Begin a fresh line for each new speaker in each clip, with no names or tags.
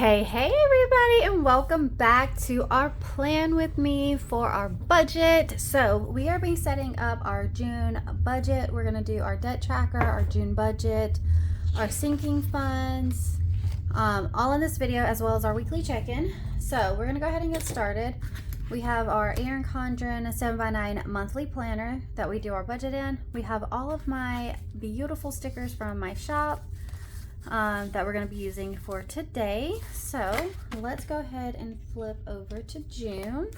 Hey everybody, and welcome back to our plan with me for our budget. So we are be setting up our June budget. We're going to do our debt tracker, our June budget, our sinking funds, all in this video, as well as our weekly check-in. So we're going to go ahead and get started. We have our Erin Condren 7x9 monthly planner that we do our budget in. We have all of my beautiful stickers from my shop that we're going to be using for today. So let's go ahead and flip over to June.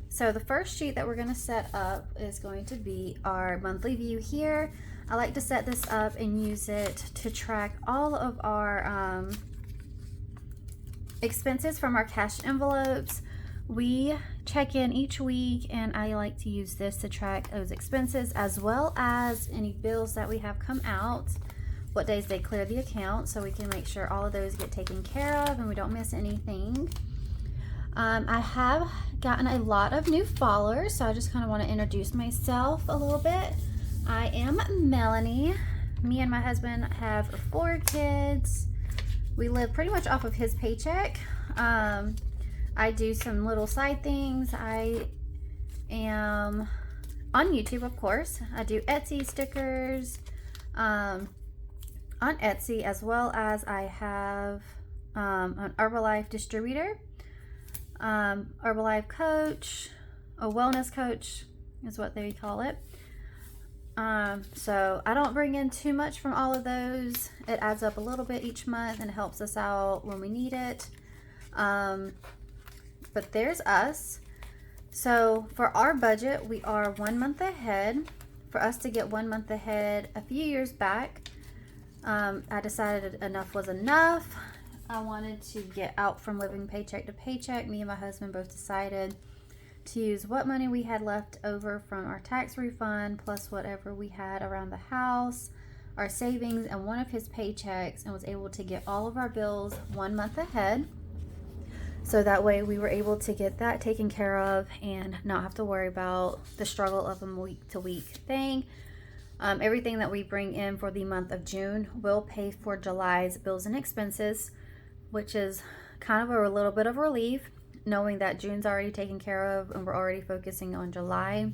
So the first sheet that we're going to set up is going to be our monthly view here. I like to set this up and use it to track all of our expenses from our cash envelopes. We check in each week, and I like to use this to track those expenses as well as any bills that we have come out, what days they clear the account, so we can make sure all of those get taken care of and we don't miss anything. I have gotten a lot of new followers, so I just kind of want to introduce myself a little bit. I am Melanie. Me and my husband have 4 kids. We live pretty much off of his paycheck. I do some little side things. I am on YouTube, of course. I do Etsy stickers on Etsy, as well as I have an Herbalife distributor, Herbalife coach, a wellness coach is what they call it. So I don't bring in too much from all of those. It adds up a little bit each month and helps us out when we need it. But there's us. So for our budget, we are 1 month ahead. For us to get 1 month ahead a few years back, I decided enough was enough. I wanted to get out from living paycheck to paycheck. Me and my husband both decided to use what money we had left over from our tax refund, plus whatever we had around the house, our savings, and one of his paychecks, and was able to get all of our bills 1 month ahead. So that way we were able to get that taken care of and not have to worry about the struggle of a week to week thing. Everything that we bring in for the month of June will pay for July's bills and expenses, which is kind of a little bit of relief, knowing that June's already taken care of and we're already focusing on July.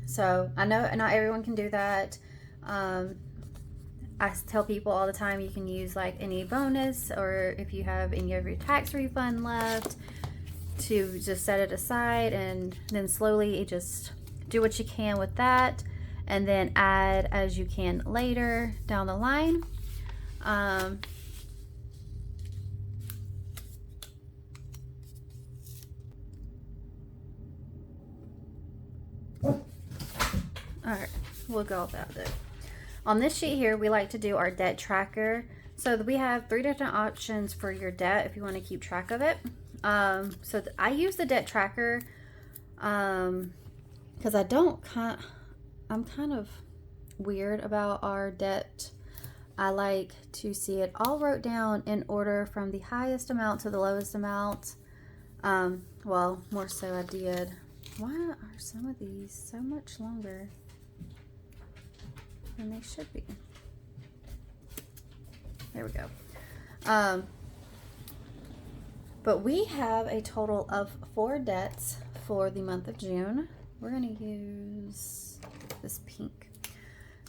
So I know not everyone can do that. I tell people all the time, you can use like any bonus, or if you have any of your tax refund left, to just set it aside and then slowly just do what you can with that, and then add as you can later down the line. All right, we'll go about it. On this sheet here, we like to do our debt tracker. So we have 3 different options for your debt if you want to keep track of it. So I use the debt tracker because I'm kind of weird about our debt. I like to see it all wrote down in order from the highest amount to the lowest amount. Well, more so I did. Why are some of these so much longer than they should be? There we go. But we have a total of 4 debts for the month of June. We're going to use this pink.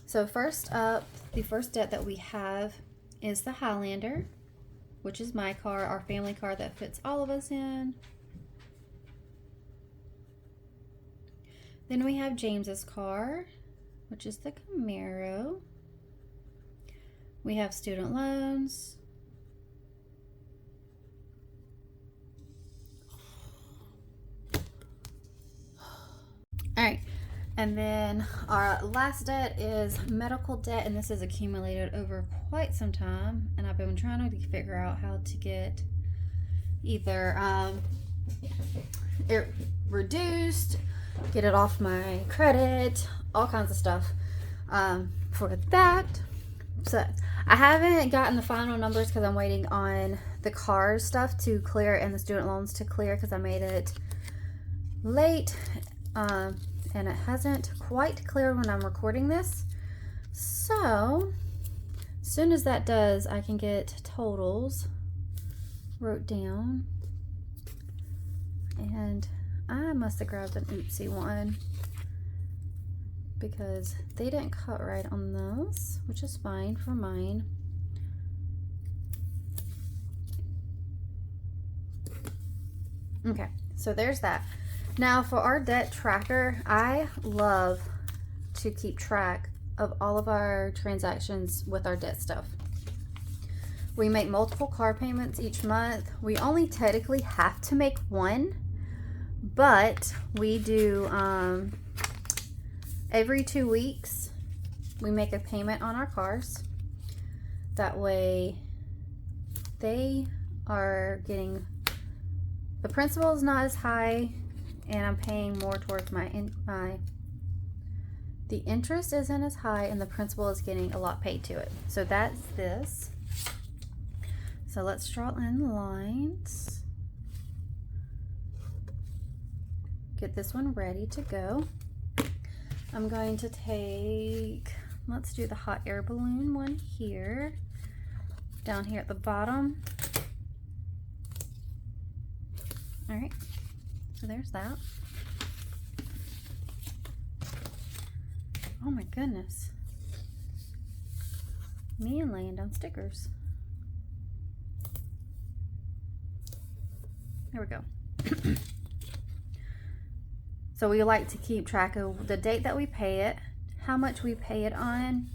So first up, the first debt that we have is the Highlander, which is my car, our family car that fits all of us in. Then we have James's car, which is the Camaro. We have student loans. All right, and then our last debt is medical debt, and this is accumulated over quite some time, and I've been trying to figure out how to get either it reduced, get it off my credit, all kinds of stuff for that. So I haven't gotten the final numbers because I'm waiting on the car stuff to clear and the student loans to clear, because I made it late. And it hasn't quite cleared when I'm recording this. So As soon as that does, I can get totals wrote down. And I must have grabbed an oopsie one because they didn't cut right on those, which is fine for mine. Okay, so there's that. Now for our debt tracker, I love to keep track of all of our transactions with our debt stuff. We make multiple car payments each month. We only technically have to make one, but we do every 2 weeks we make a payment on our cars. That way they are getting, the principal is not as high, and I'm paying more towards the interest isn't as high, and the principal is getting a lot paid to it. So that's this. So let's draw in lines. Get this one ready to go. I'm going to take, let's do the hot air balloon one here, down here at the bottom. All right, so there's that. Oh my goodness. Me and laying down stickers. There we go. So we like to keep track of the date that we pay it, how much we pay it on,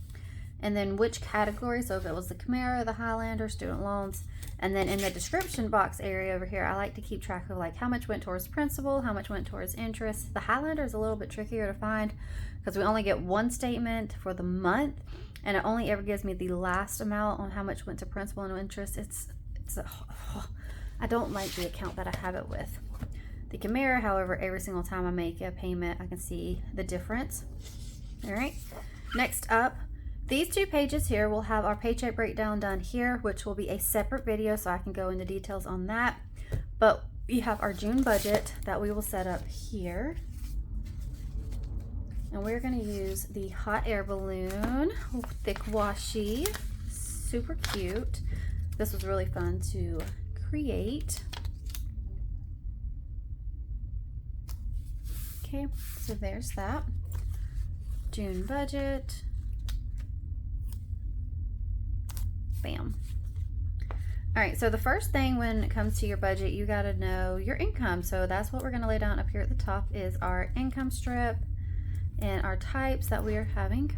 and then which category. So if it was the Camaro, the Highlander, student loans, and then in the description box area over here, I like to keep track of like how much went towards principal, how much went towards interest. The Highlander is a little bit trickier to find because we only get one statement for the month, and it only ever gives me the last amount on how much went to principal and interest. I don't like the account that I have it with. The Camaro, however, every single time I make a payment, I can see the difference. All right, next up, these 2 pages here will have our paycheck breakdown done here, which will be a separate video, so I can go into details on that. But we have our June budget that we will set up here. And we're gonna use the hot air balloon, thick washi, super cute. This was really fun to create. Okay, so there's that. June budget. Bam. All right, so the first thing when it comes to your budget, you gotta know your income. So that's what we're gonna lay down up here at the top is our income strip and our types that we are having.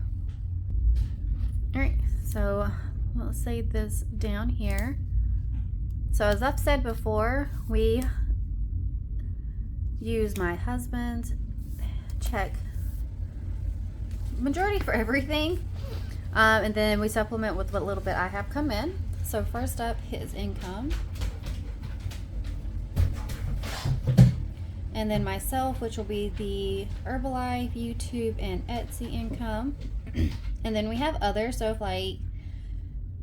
All right, so let's save this down here. So as I've said before, we use my husband's check majority for everything, and then we supplement with what little bit I have come in. So first up, his income, and then myself, which will be the Herbalife, YouTube, and Etsy income. And then we have others, so if like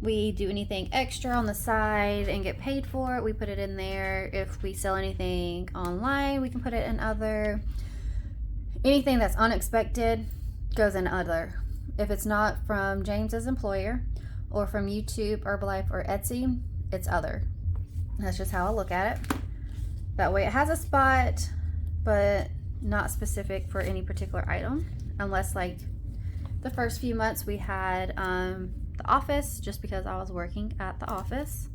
we do anything extra on the side and get paid for it, we put it in there. If we sell anything online, we can put it in other. Anything that's unexpected goes in other. If it's not from James's employer or from YouTube, Herbalife, or Etsy, it's other. That's just how I look at it. That way it has a spot, but not specific for any particular item, unless like the first few months we had the office, just because I was working at the office.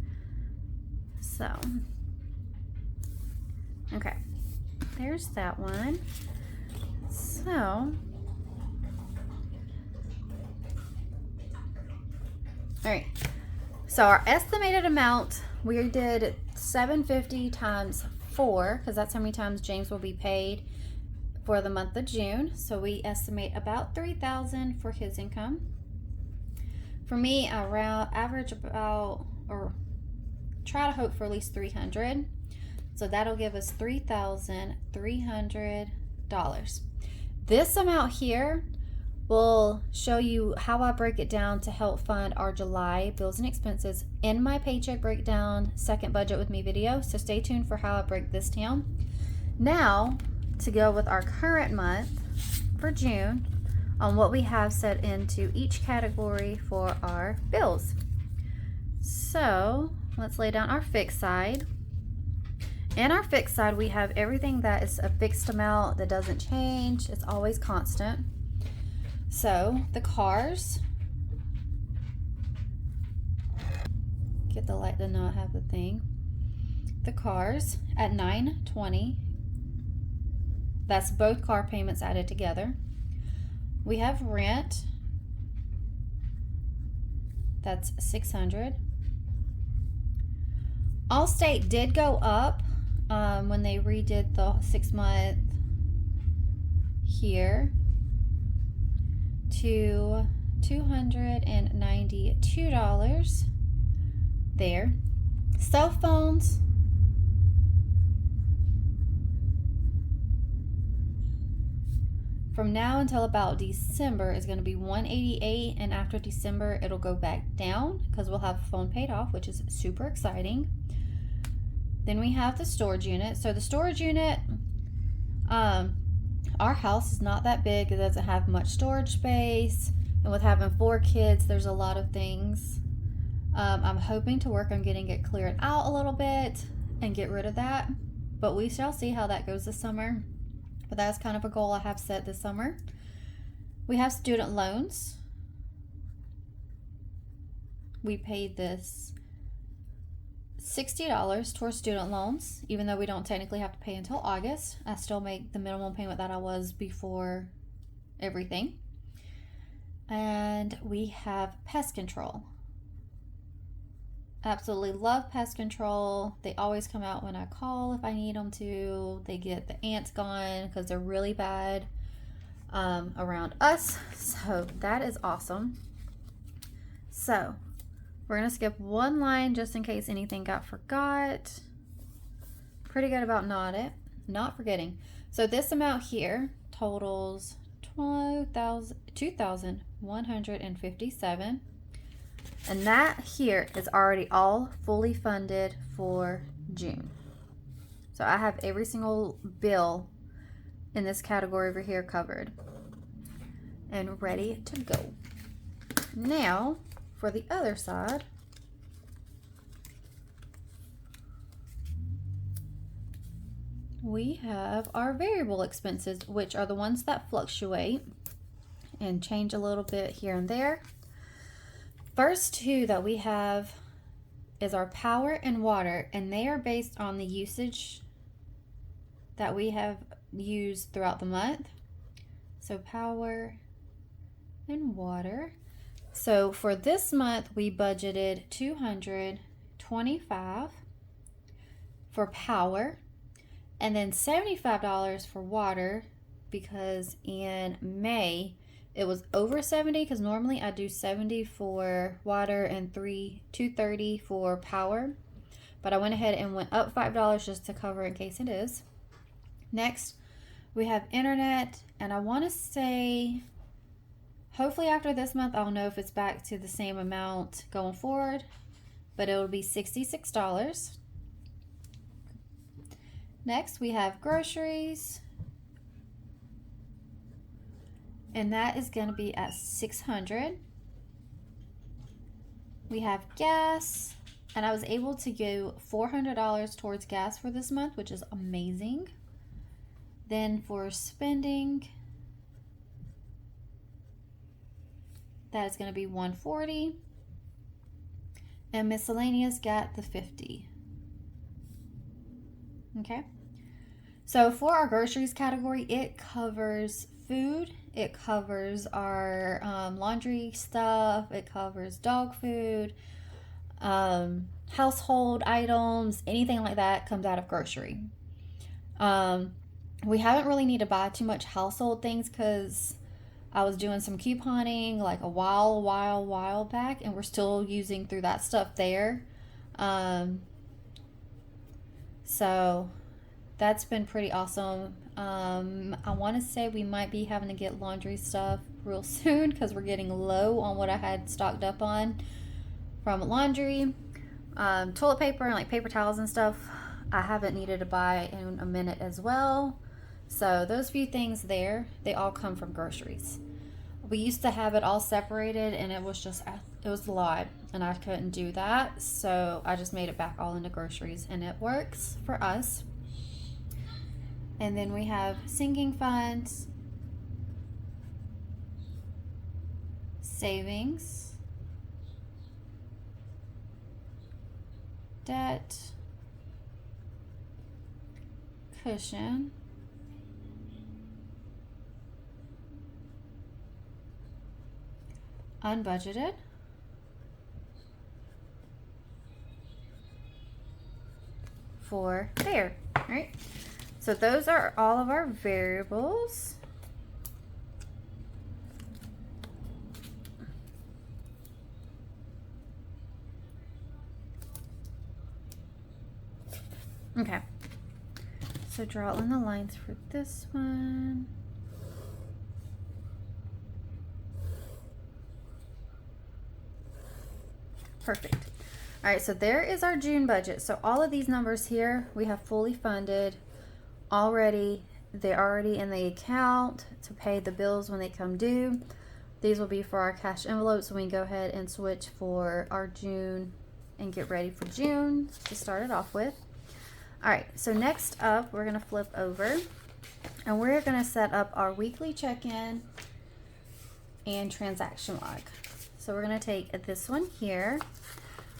So okay, there's that one. So all right, so our estimated amount, we did $750 times 4, because that's how many times James will be paid for the month of June. So we estimate about $3,000 for his income. For me, I average about, or try to hope for at least $300. So that'll give us $3,300. This amount here will show you how I break it down to help fund our July bills and expenses in my paycheck breakdown second budget with me video. So stay tuned for how I break this down. Now, to go with our current month for June, on what we have set into each category for our bills. So let's lay down our fixed side. In our fixed side, we have everything that is a fixed amount that doesn't change. It's always constant. So the cars, get the light to not have the thing. The cars at $920. That's both car payments added together. We have rent. That's $600. Allstate did go up when they redid the 6 month here to $292 there. Cell phones, from now until about December is going to be $188, and after December it'll go back down because we'll have phone paid off, which is super exciting. Then we have the storage unit. So the storage unit, our house is not that big. It doesn't have much storage space, and with having 4 kids, there's a lot of things. I'm hoping to work on getting it cleared out a little bit and get rid of that, but we shall see how that goes this summer. But that's kind of a goal I have set this summer. We have student loans. We paid this $60 towards student loans, even though we don't technically have to pay until August. I still make the minimum payment that I was before everything. And we have pest control. Absolutely love pest control. They always come out when I call if I need them to. They get the ants gone because they're really bad around us. So that is awesome. So we're going to skip one line just in case anything got forgot. Pretty good about not forgetting. So this amount here totals $2,157. And that here is already all fully funded for June. So I have every single bill in this category over here covered and ready to go. Now, for the other side, we have our variable expenses, which are the ones that fluctuate and change a little bit here and there. First 2 that we have is our power and water, and they are based on the usage that we have used throughout the month. So power and water. So for this month, we budgeted $225 for power, and then $75 for water, because in May it was over 70, because normally I do 70 for water and $230 for power, but I went ahead and went up $5 just to cover in case it is. Next, we have internet, and I want to say hopefully after this month I'll know if it's back to the same amount going forward, but it will be $66. Next, we have groceries, and that is going to be at $600. We have gas, and I was able to give $400 towards gas for this month, which is amazing. Then for spending, that is going to be $140, and miscellaneous got the $50. Okay, so for our groceries category, it covers food, it covers our laundry stuff, it covers dog food, household items, anything like that comes out of grocery. We haven't really need to buy too much household things because I was doing some couponing like a while back, and we're still using through that stuff there. So that's been pretty awesome. I want to say we might be having to get laundry stuff real soon because we're getting low on what I had stocked up on from laundry. Toilet paper and like paper towels and stuff I haven't needed to buy in a minute as well. So those few things there, they all come from groceries. We used to have it all separated, and it was a lot, and I couldn't do that. So I just made it back all into groceries, and it works for us. And then we have sinking funds, savings, debt, cushion, unbudgeted, for there, right? So those are all of our variables. Okay. So draw in the lines for this one. Perfect. All right, so there is our June budget. So all of these numbers here, we have fully funded already. They're already in the account to pay the bills when they come due. These will be for our cash envelopes when we go ahead and switch for our June and get ready for June to start it off with. All right, so next up, we're gonna flip over and we're gonna set up our weekly check-in and transaction log. So we're gonna take this one here.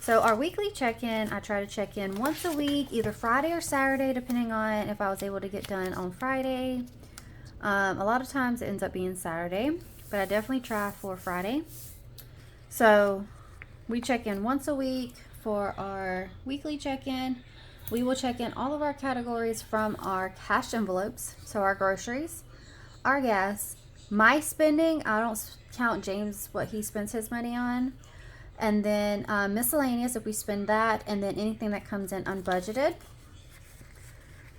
So our weekly check-in, I try to check in once a week, either Friday or Saturday, depending on if I was able to get done on Friday. A lot of times it ends up being Saturday, but I definitely try for Friday. So we check in once a week for our weekly check-in. We will check in all of our categories from our cash envelopes, so our groceries, our gas, my spending. I don't count James, what he spends his money on, and then miscellaneous if we spend that, and then anything that comes in unbudgeted.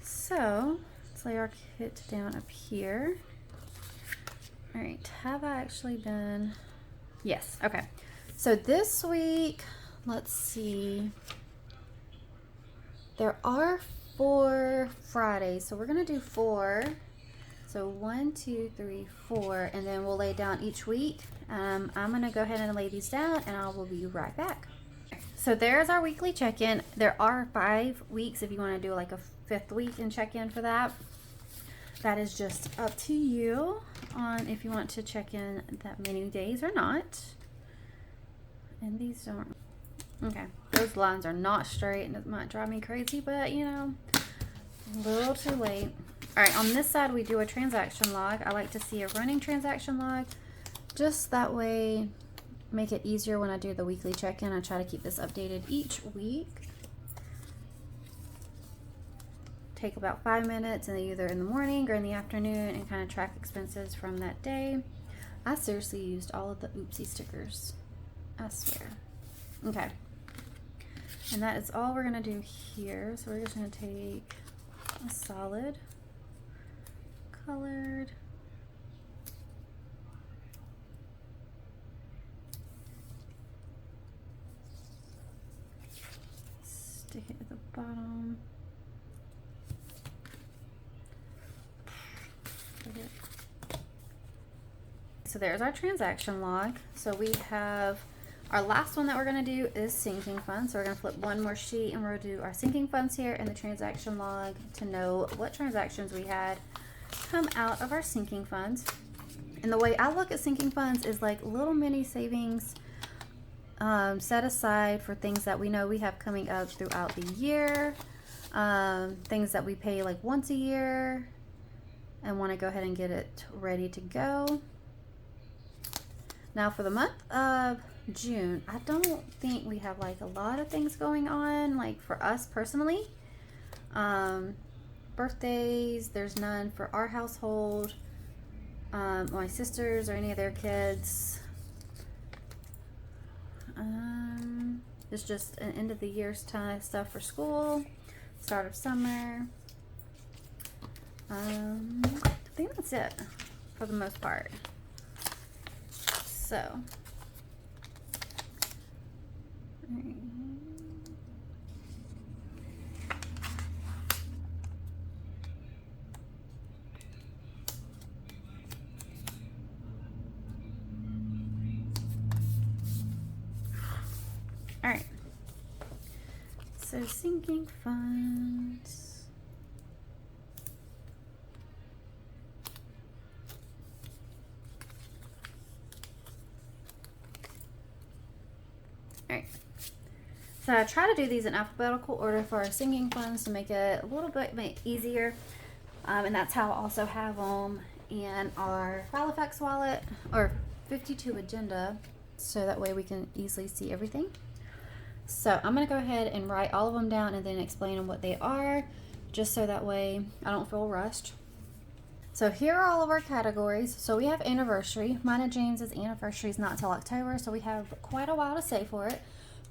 So let's lay our kit down up here. All right, have I actually done? Yes, okay. So this week, let's see. There are 4 Fridays, so we're gonna do 4. So 1, 2, 3, 4, and then we'll lay down each week. I'm gonna go ahead and lay these down, and I will be right back. So there's our weekly check-in. There are 5 weeks if you want to do like a 5th week and check in for that. That is just up to you on if you want to check in that many days or not. And these don't. Okay, those lines are not straight, and it might drive me crazy, but you know, a little too late. All right, on this side we do a transaction log. I like to see a running transaction log, just that way make it easier when I do the weekly check-in. I try to keep this updated each week. Take about 5 minutes, and either in the morning or in the afternoon, and kind of track expenses from that day. I seriously used all of the oopsie stickers, I swear. Okay. And that is all we're gonna do here. So we're just gonna take a solid colored stick it at the bottom. So there's our transaction log. So we have our last one that we're going to do is sinking funds. So we're going to flip one more sheet, and we'll do our sinking funds here and the transaction log to know what transactions we had come out of our sinking funds. And the way I look at sinking funds is like little mini savings set aside for things that we know we have coming up throughout the year, things that we pay like once a year and want to go ahead and get it ready to go. Now for the month of June, I don't think we have like a lot of things going on, like for us personally. Birthdays, there's none for our household. My sisters or any of their kids. It's just an end of the year's time stuff for school, start of summer. I think that's it for the most part. So, So sinking funds. All right. So I try to do these in alphabetical order for our sinking funds to make it a little bit easier. And that's how I also have them in our Halifax wallet or 52 agenda, so that way we can easily see everything. So I'm going to go ahead and write all of them down and then explain them what they are, just so that way I don't feel rushed. So here are all of our categories. So we have anniversary. Mine and James's anniversary is not till October, so we have quite a while to save for it.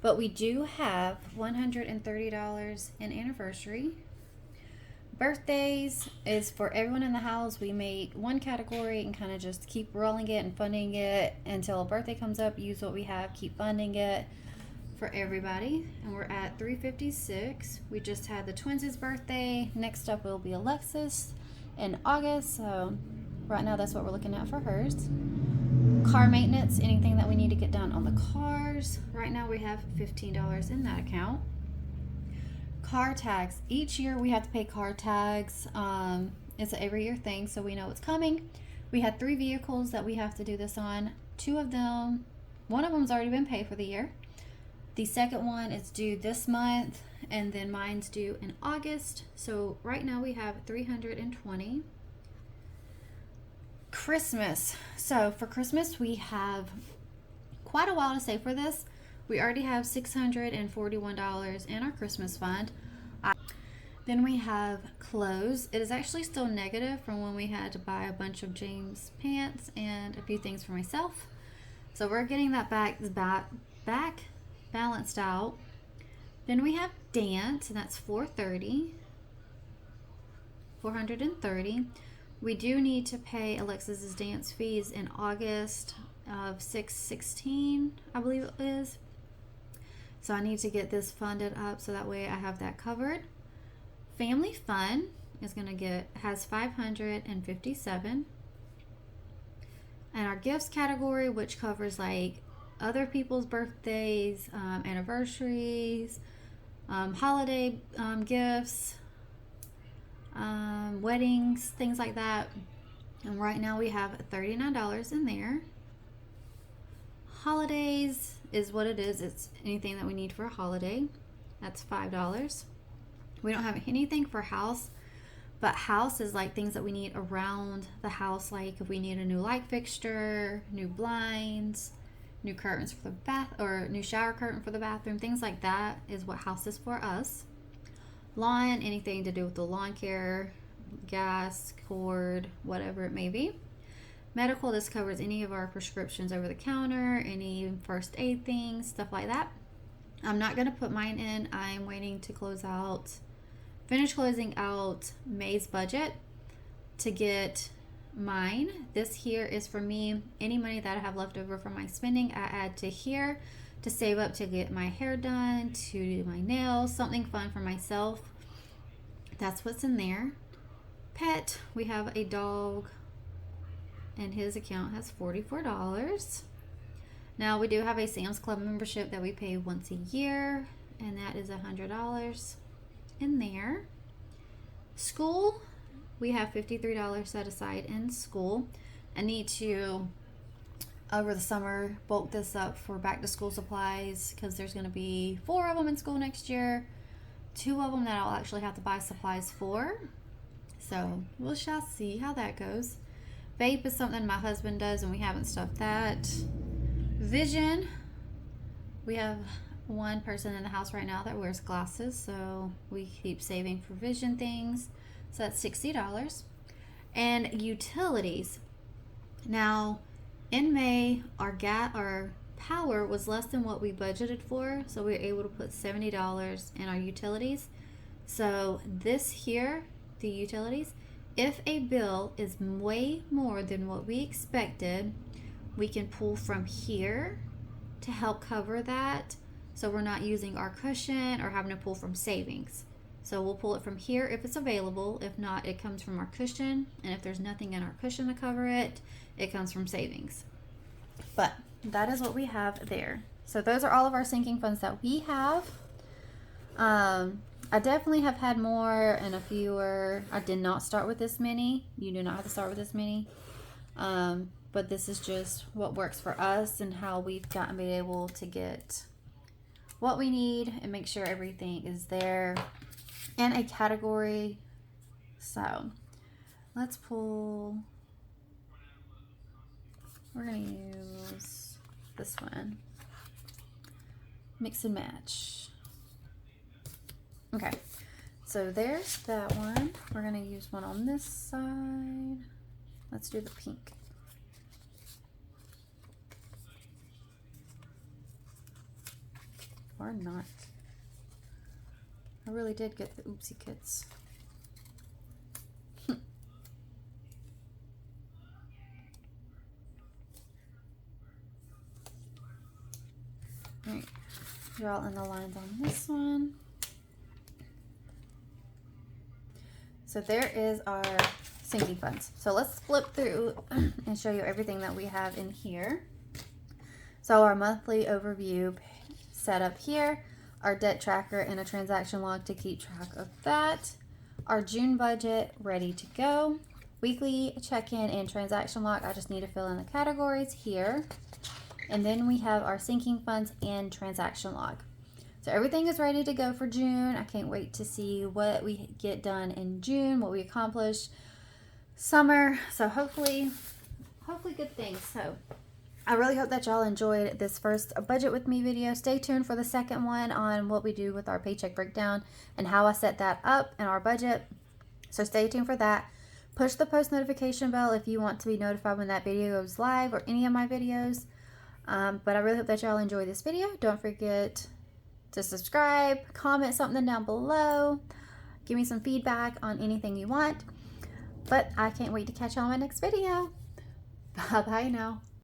But we do have $130 in anniversary. Birthdays is for everyone in the house. We make one category and kind of just keep rolling it and funding it until a birthday comes up. Use what we have, keep funding it for everybody. And we're at $356. We just had the twins' birthday. Next up will be Alexis in August. So right now that's what we're looking at for hers. Car maintenance, anything that we need to get done on the cars. Right now we have $15 in that account. Car tags. Each year we have to pay car tags. It's an every year thing, so we know it's coming. We had 3 vehicles that we have to do this on. 2 of them, one of them's already been paid for the year. The second one is due this month, and then mine's due in August. So right now we have $320. Christmas. So for Christmas we have quite a while to save for this. We already have $641 in our Christmas fund. Then we have clothes. It is actually still negative from when we had to buy a bunch of James pants and a few things for myself. So we're getting that back balanced out. Then we have dance, and that's $430. We do need to pay Alexis's dance fees in August of $616, I believe it is. So I need to get this funded up so that way I have that covered. Family fun is has $557. And our gifts category, which covers like other people's birthdays, anniversaries, holiday gifts, weddings, things like that. And right now we have $39 in there. Holidays is what it is. It's anything that we need for a holiday. That's $5. We don't have anything for house, but house is like things that we need around the house, like if we need a new light fixture, new blinds, new curtains for the bath, or new shower curtain for the bathroom, things like that is what house is for us. Lawn, anything to do with the lawn care, gas, cord, whatever it may be. Medical, this covers any of our prescriptions over the counter, any first aid things, stuff like that. I'm not going to put mine in. I'm waiting to finish closing out May's budget to get mine. This here is for me. Any money that I have left over from my spending, I add to here to save up to get my hair done, to do my nails, something fun for myself. That's what's in there. Pet, we have a dog, and his account has $44. Now we do have a Sam's Club membership that we pay once a year, and that is $100 in there. School, we have $53 set aside in school. I need to, over the summer, bulk this up for back to school supplies, because there's going to be 4 of them in school next year. 2 of them that I'll actually have to buy supplies for. So we shall see how that goes. Vape is something my husband does, and we haven't stuffed that. Vision, we have one person in the house right now that wears glasses, so we keep saving for vision things. So that's $60. And utilities. Now, in May, our power was less than what we budgeted for, so we were able to put $70 in our utilities. So this here, the utilities, if a bill is way more than what we expected, we can pull from here to help cover that, so we're not using our cushion or having to pull from savings. So we'll pull it from here if it's available. If not, it comes from our cushion, and if there's nothing in our cushion to cover it, it comes from savings. But that is what we have there. So those are all of our sinking funds that we have. I definitely have had more and a fewer. I did not start with this many. You do not have to start with this many. But this is just what works for us and how we've gotten to be able to get what we need and make sure everything is there in a category. So let's pull, we're going to use this one. Mix and match. Okay, so there's that one. We're going to use one on this side. Let's do the pink. Or not. I really did get the oopsie kits. Alright, draw in the lines on this one. So there is our sinking funds. So let's flip through and show you everything that we have in here. So our monthly overview set up here, our debt tracker and a transaction log to keep track of that, our June budget ready to go, weekly check-in and transaction log. I just need to fill in the categories here. And then we have our sinking funds and transaction log. So everything is ready to go for June. I can't wait to see what we get done in June, what we accomplish summer. So hopefully good things. So I really hope that y'all enjoyed this first budget with me video. Stay tuned for the second one on what we do with our paycheck breakdown and how I set that up in our budget. So stay tuned for that. Push the post notification bell if you want to be notified when that video goes live or any of my videos. But I really hope that y'all enjoy this video. Don't forget to subscribe, comment something down below, give me some feedback on anything you want. But I can't wait to catch y'all in my next video. Bye bye now.